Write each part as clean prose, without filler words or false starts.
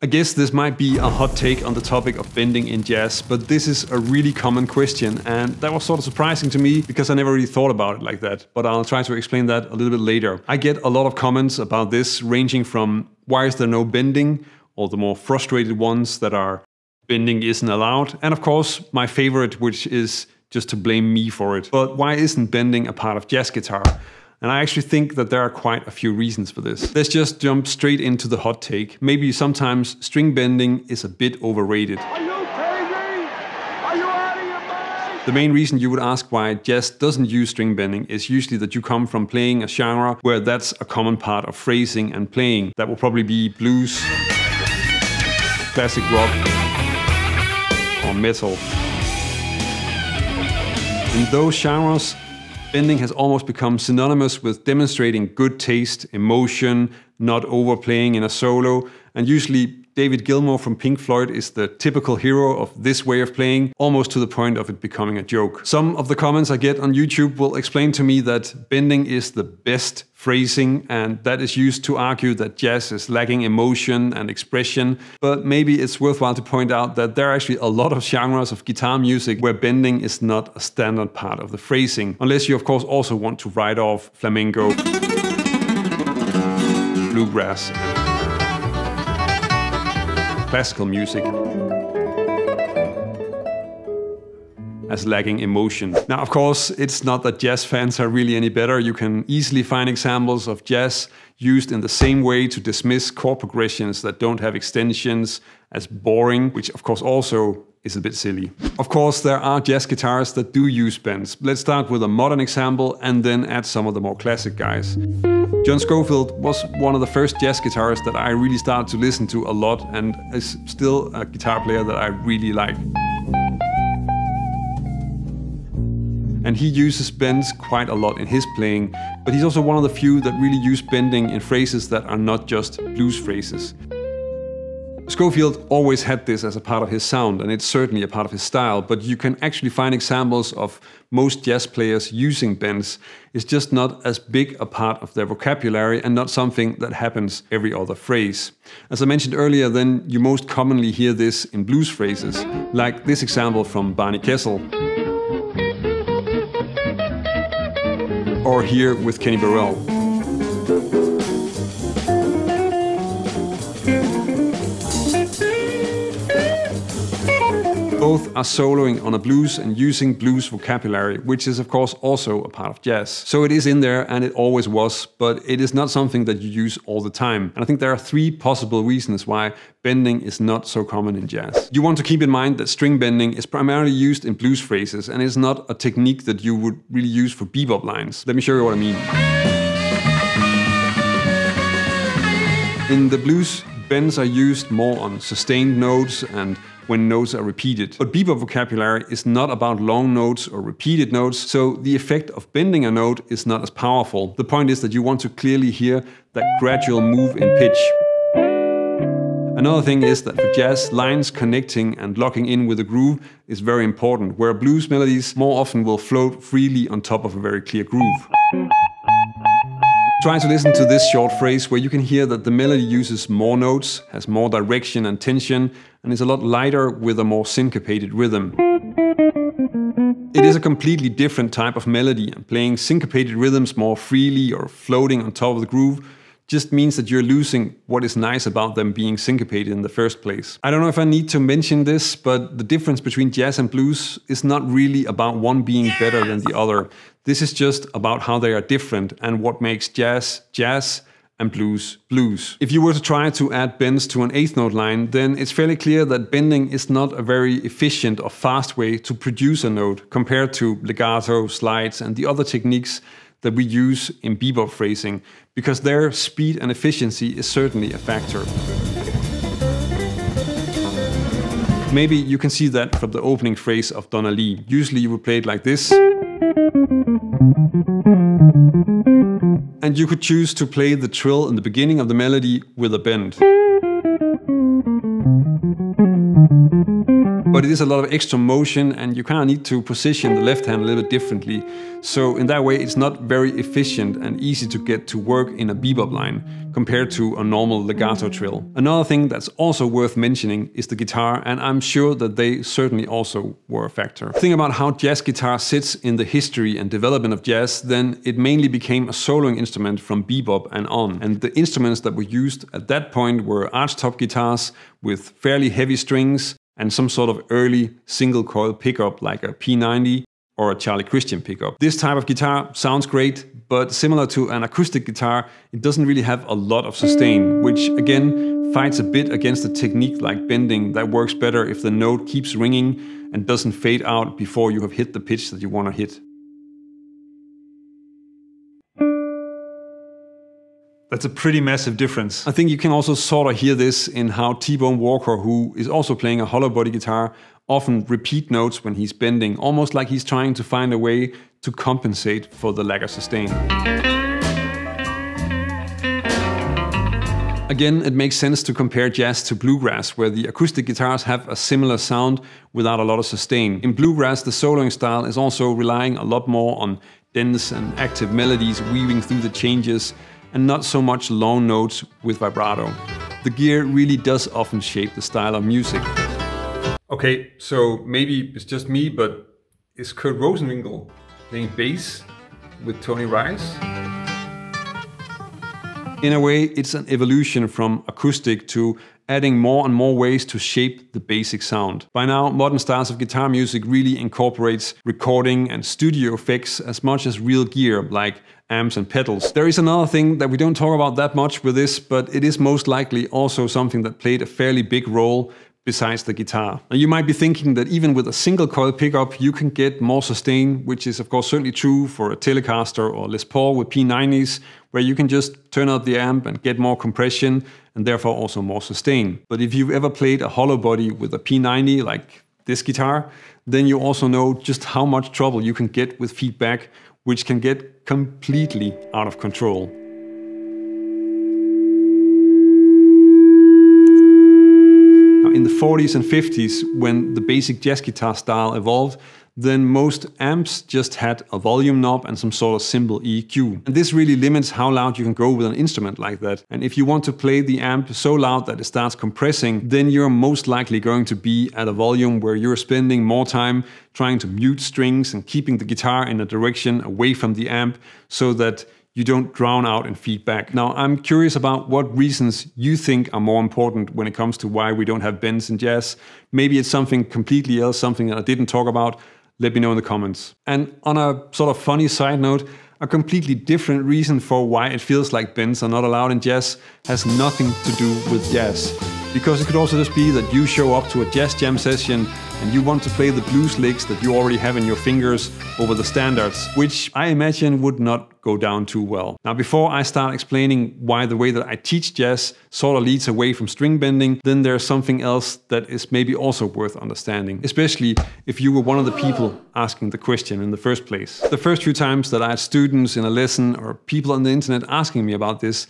I guess this might be a hot take on the topic of bending in jazz, but this is a really common question, and that was sort of surprising to me because I never really thought about it like that, but I'll try to explain that a little bit later. I get a lot of comments about this, ranging from why is there no bending, or the more frustrated ones that are bending isn't allowed, and of course my favorite, which is just to blame me for it. But why isn't bending a part of jazz guitar? And I actually think that there are quite a few reasons for this. Let's just jump straight into the hot take. Maybe sometimes string bending is a bit overrated. Are you crazy? Are you out of your mind? The main reason you would ask why jazz doesn't use string bending is usually that you come from playing a genre where that's a common part of phrasing and playing. That will probably be blues, classic rock, or metal. In those genres, bending has almost become synonymous with demonstrating good taste, emotion, not overplaying in a solo, and usually David Gilmour from Pink Floyd is the typical hero of this way of playing, almost to the point of it becoming a joke. Some of the comments I get on YouTube will explain to me that bending is the best phrasing, and that is used to argue that jazz is lacking emotion and expression. But maybe it's worthwhile to point out that there are actually a lot of genres of guitar music where bending is not a standard part of the phrasing, unless you of course also want to write off flamenco, bluegrass, and classical music as lacking emotion. Now, of course, it's not that jazz fans are really any better. You can easily find examples of jazz used in the same way to dismiss chord progressions that don't have extensions as boring, which of course also is a bit silly. Of course, there are jazz guitarists that do use bends. Let's start with a modern example and then add some of the more classic guys. John Scofield was one of the first jazz guitarists that I really started to listen to a lot, and is still a guitar player that I really like. And he uses bends quite a lot in his playing, but he's also one of the few that really use bending in phrases that are not just blues phrases. Scofield always had this as a part of his sound, and it's certainly a part of his style, but you can actually find examples of most jazz players using bends. It's just not as big a part of their vocabulary and not something that happens every other phrase. As I mentioned earlier, then you most commonly hear this in blues phrases, like this example from Barney Kessel, or here with Kenny Burrell. Both are soloing on a blues and using blues vocabulary, which is of course also a part of jazz. So it is in there, and it always was, but it is not something that you use all the time. And I think there are three possible reasons why bending is not so common in jazz. You want to keep in mind that string bending is primarily used in blues phrases, and it's not a technique that you would really use for bebop lines. Let me show you what I mean. In the blues, bends are used more on sustained notes and when notes are repeated. But bebop vocabulary is not about long notes or repeated notes, so the effect of bending a note is not as powerful. The point is that you want to clearly hear that gradual move in pitch. Another thing is that for jazz, lines connecting and locking in with a groove is very important, where blues melodies more often will float freely on top of a very clear groove. Try to listen to this short phrase where you can hear that the melody uses more notes, has more direction and tension, and is a lot lighter with a more syncopated rhythm. It is a completely different type of melody, and playing syncopated rhythms more freely or floating on top of the groove just means that you're losing what is nice about them being syncopated in the first place. I don't know if I need to mention this, but the difference between jazz and blues is not really about one being better than the other. This is just about how they are different and what makes jazz, jazz, and blues, blues. If you were to try to add bends to an eighth note line, then it's fairly clear that bending is not a very efficient or fast way to produce a note compared to legato, slides, and the other techniques that we use in bebop phrasing, because their speed and efficiency is certainly a factor. Maybe you can see that from the opening phrase of Donna Lee. Usually you would play it like this. And you could choose to play the trill in the beginning of the melody with a bend. but it is a lot of extra motion and you kind of need to position the left hand a little bit differently. So in that way, it's not very efficient and easy to get to work in a bebop line compared to a normal legato trill. Another thing that's also worth mentioning is the guitar, and I'm sure that they certainly also were a factor. Think about how jazz guitar sits in the history and development of jazz, then it mainly became a soloing instrument from bebop and on. And the instruments that were used at that point were archtop guitars with fairly heavy strings and some sort of early single coil pickup like a P90 or a Charlie Christian pickup. This type of guitar sounds great, but similar to an acoustic guitar, it doesn't really have a lot of sustain, which again fights a bit against a technique like bending that works better if the note keeps ringing and doesn't fade out before you have hit the pitch that you want to hit. That's a pretty massive difference. I think you can also sort of hear this in how T-Bone Walker, who is also playing a hollow body guitar, often repeat notes when he's bending, almost like he's trying to find a way to compensate for the lack of sustain. Again, it makes sense to compare jazz to bluegrass, where the acoustic guitars have a similar sound without a lot of sustain. In bluegrass, the soloing style is also relying a lot more on dense and active melodies weaving through the changes, and not so much long notes with vibrato. The gear really does often shape the style of music. Okay, so maybe it's just me, but is Kurt Rosenwinkel playing bass with Tony Rice? In a way, it's an evolution from acoustic to adding more and more ways to shape the basic sound. By now, modern styles of guitar music really incorporates recording and studio effects as much as real gear, like amps and pedals. There is another thing that we don't talk about that much with this, but it is most likely also something that played a fairly big role besides the guitar. Now, you might be thinking that even with a single coil pickup, you can get more sustain, which is of course certainly true for a Telecaster or Les Paul with P90s, where you can just turn out the amp and get more compression and therefore also more sustain. But if you've ever played a hollow body with a P90 like this guitar, then you also know just how much trouble you can get with feedback, which can get completely out of control. In the 40s and 50s, when the basic jazz guitar style evolved, then most amps just had a volume knob and some sort of simple EQ. And this really limits how loud you can go with an instrument like that. And if you want to play the amp so loud that it starts compressing, then you're most likely going to be at a volume where you're spending more time trying to mute strings and keeping the guitar in a direction away from the amp so that you don't drown out in feedback. Now, I'm curious about what reasons you think are more important when it comes to why we don't have bends in jazz. Maybe it's something completely else, something that I didn't talk about. Let me know in the comments. And on a sort of funny side note, a completely different reason for why it feels like bends are not allowed in jazz has nothing to do with jazz. Because it could also just be that you show up to a jazz jam session and you want to play the blues licks that you already have in your fingers over the standards, which I imagine would not go down too well. Now, before I start explaining why the way that I teach jazz sort of leads away from string bending, then there's something else that is maybe also worth understanding, especially if you were one of the people asking the question in the first place. The first few times that I had students in a lesson or people on the internet asking me about this,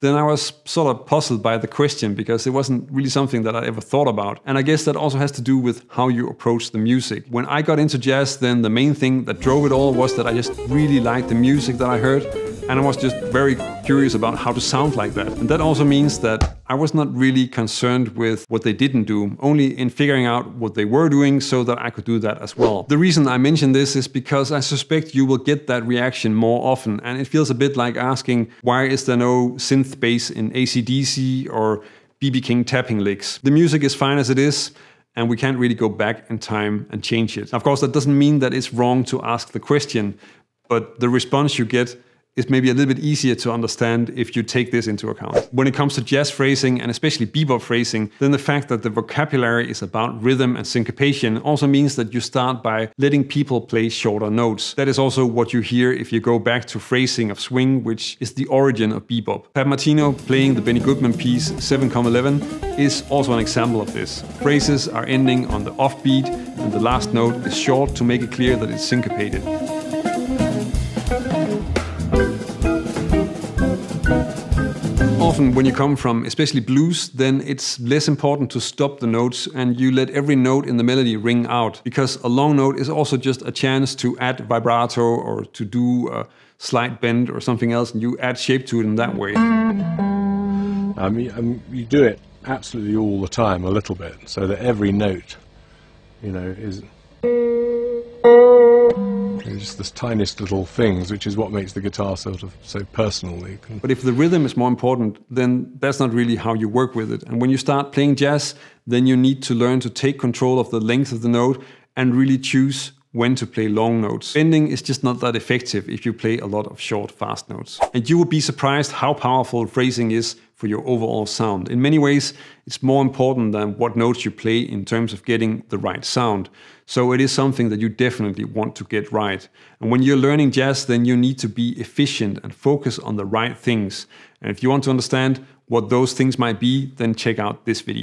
then I was sort of puzzled by the question because it wasn't really something that I ever thought about. And I guess that also has to do with how you approach the music. When I got into jazz, then the main thing that drove it all was that I just really liked the music that I heard. And I was just very curious about how to sound like that. And that also means that I was not really concerned with what they didn't do, only in figuring out what they were doing so that I could do that as well. The reason I mention this is because I suspect you will get that reaction more often. And it feels a bit like asking, why is there no synth bass in AC/DC or B.B. King tapping licks? The music is fine as it is, and we can't really go back in time and change it. Of course, that doesn't mean that it's wrong to ask the question, but the response you get is maybe a little bit easier to understand if you take this into account. When it comes to jazz phrasing, and especially bebop phrasing, then the fact that the vocabulary is about rhythm and syncopation also means that you start by letting people play shorter notes. That is also what you hear if you go back to phrasing of swing, which is the origin of bebop. Pat Martino playing the Benny Goodman piece 7,11 is also an example of this. Phrases are ending on the offbeat, and the last note is short to make it clear that it's syncopated. often when you come from especially blues, then it's less important to stop the notes and you let every note in the melody ring out, because a long note is also just a chance to add vibrato or to do a slight bend or something else, and you add shape to it in that way. You do it absolutely all the time, a little bit, so that every note, you know, is just the tiniest little things, which is what makes the guitar sort of so personal. But if the rhythm is more important, then that's not really how you work with it. And when you start playing jazz, then you need to learn to take control of the length of the note and really choose when to play long notes. Bending is just not that effective if you play a lot of short, fast notes. And you would be surprised how powerful phrasing is for your overall sound. In many ways, it's more important than what notes you play in terms of getting the right sound. So it is something that you definitely want to get right. And when you're learning jazz, then you need to be efficient and focus on the right things. And if you want to understand what those things might be, then check out this video.